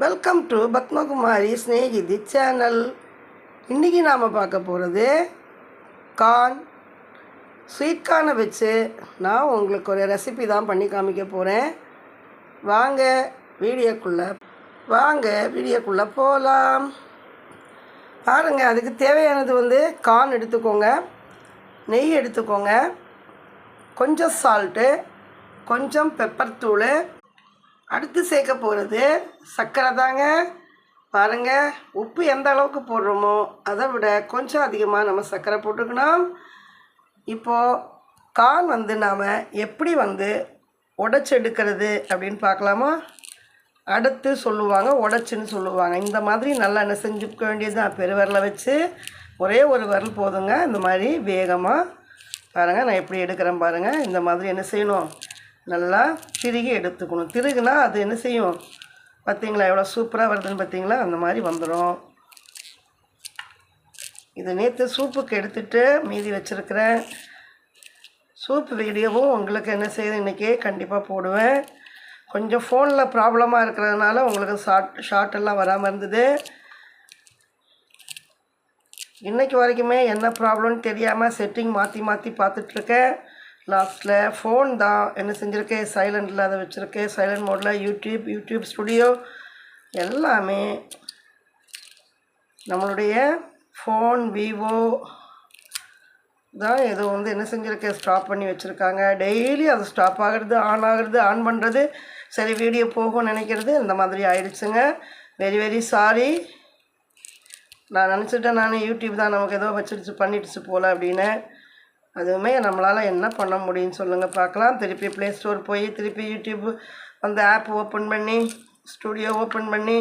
Welcome to Padmakumari Snegithi channel. இன்றைக்கி நாம் பார்க்க போகிறது ஸ்வீட் கார்னை வச்சு நான் உங்களுக்கு ஒரு ரெசிபி தான் பண்ணி காமிக்க போகிறேன். வாங்க வீடியோக்குள்ளே போகலாம். பாருங்கள், அதுக்கு தேவையானது கார்ன் எடுத்துக்கோங்க, நெய் எடுத்துக்கோங்க, கொஞ்சம் சால்ட்டு, கொஞ்சம் பெப்பர் தூள். அடுத்து சேர்க்க போகிறது சர்க்கரை தாங்க. பாருங்கள், உப்பு எந்த அளவுக்கு போடுறோமோ அதை விட கொஞ்சம் அதிகமாக நம்ம சர்க்கரை போட்டுக்கணும். இப்போது கார்ன் நாம் எப்படி உடைச்சி எடுக்கிறது அப்படின்னு பார்க்கலாமா? அடுத்து சொல்லுவாங்க, உடைச்சின்னு சொல்லுவாங்க. இந்த மாதிரி நல்லா என்ன செஞ்சுக்க வேண்டியது தான். பெருவிரலை வச்சு ஒரே ஒரு விரல் போதுங்க. இந்த மாதிரி வேகமாக பாருங்கள், நான் எப்படி எடுக்கிறேன் பாருங்கள். இந்த மாதிரி என்ன செய்யணும், நல்லா திருகி எடுத்துக்கணும். திருகுனா அது என்ன செய்யும் பார்த்தீங்களா, எவ்வளோ சூப்பராக வருதுன்னு பார்த்தீங்களா? அந்த மாதிரி வந்துடும். இது நேற்று சூப்புக்கு எடுத்துகிட்டு மீதி வச்சுருக்கிறேன். சூப் வீடியோவும் உங்களுக்கு என்ன செய்யுது இன்றைக்கி கண்டிப்பாக போடுவேன். கொஞ்சம் ஃபோனில் ப்ராப்ளமாக இருக்கிறதுனால உங்களுக்கு ஷார்ட்டெல்லாம் வராமல் இருந்தது. இன்றைக்கி வரைக்குமே என்ன ப்ராப்ளம்னு தெரியாமல் செட்டிங் மாற்றி பார்த்துட்ருக்கேன். லாஸ்ட்டில் ஃபோன் தான் என்ன செஞ்சுருக்கேன், சைலண்டில் அதை வச்சுருக்கேன். சைலண்ட் மோடில் யூடியூப் ஸ்டுடியோ எல்லாமே நம்மளுடைய ஃபோன் விவோ தான் ஏதோ என்ன செஞ்சுருக்கேன், ஸ்டாப் பண்ணி வச்சுருக்காங்க. டெய்லி அது ஸ்டாப் ஆகிறது, ஆன் பண்ணுறது, சரி வீடியோ போகும்னு நினைக்கிறது, இந்த மாதிரி ஆயிடுச்சுங்க. Very sorry. நான் நினச்சிட்டேன், நான் யூடியூப் தான் நமக்கு ஏதோ பண்ணிடுச்சு போல் அப்படின்னு. அதுவுமே நம்மளால் என்ன பண்ண முடியும்னு சொல்லுங்கள் பார்க்கலாம். திருப்பி ப்ளே ஸ்டோர் போய் திருப்பி யூடியூப் ஆப் ஓப்பன் பண்ணி ஸ்டுடியோ ஓப்பன் பண்ணி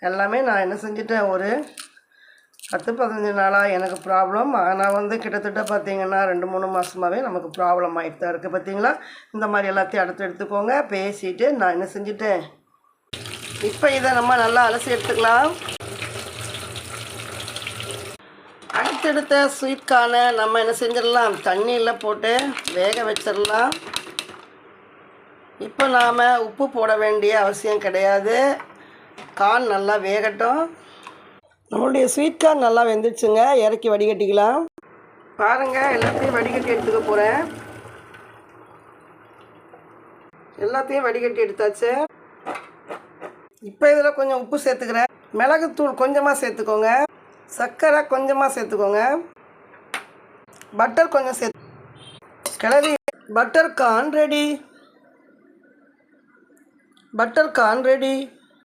எல்லாமே நான் என்ன செஞ்சுட்டேன், ஒரு 10-15 நாளாக எனக்கு ப்ராப்ளம். ஆனால் கிட்டத்தட்ட பார்த்திங்கன்னா 2-3 மாதமாகவே நமக்கு ப்ராப்ளம் ஆகிட்டு தான் இருக்குது. பார்த்திங்களா, இந்த மாதிரி எல்லாத்தையும் அடுத்து எடுத்துக்கோங்க. பேசிட்டு நான் என்ன செஞ்சுட்டேன், இப்போ இதை நம்ம நல்லா அலசி எடுத்துக்கலாம். அடுத்தடுத்த ஸ்வீட் கார்னை நம்ம என்ன செஞ்சிடலாம், தண்ணியில் போட்டு வேக வச்சிடலாம். இப்போ நாம் உப்பு போட வேண்டிய அவசியம் கிடையாது. கார்ன் நல்லா வேகட்டும். நம்மளுடைய ஸ்வீட் கார்ன் நல்லா வெந்துடுச்சுங்க. இறக்கி வடிகட்டிக்கலாம். பாருங்கள், எல்லாத்தையும் வடிகட்டி எடுத்துக்க போகிறேன். எல்லாத்தையும் வடிகட்டி எடுத்தாச்சு. இப்போ இதில் கொஞ்சம் உப்பு சேர்த்துக்கிறேன். மிளகுத்தூள் கொஞ்சமாக சேர்த்துக்கோங்க. சர்க்கரை கொஞ்சமாக சேர்த்துக்கோங்க. பட்டர் கொஞ்சம் கிளறி. Butter corn ready.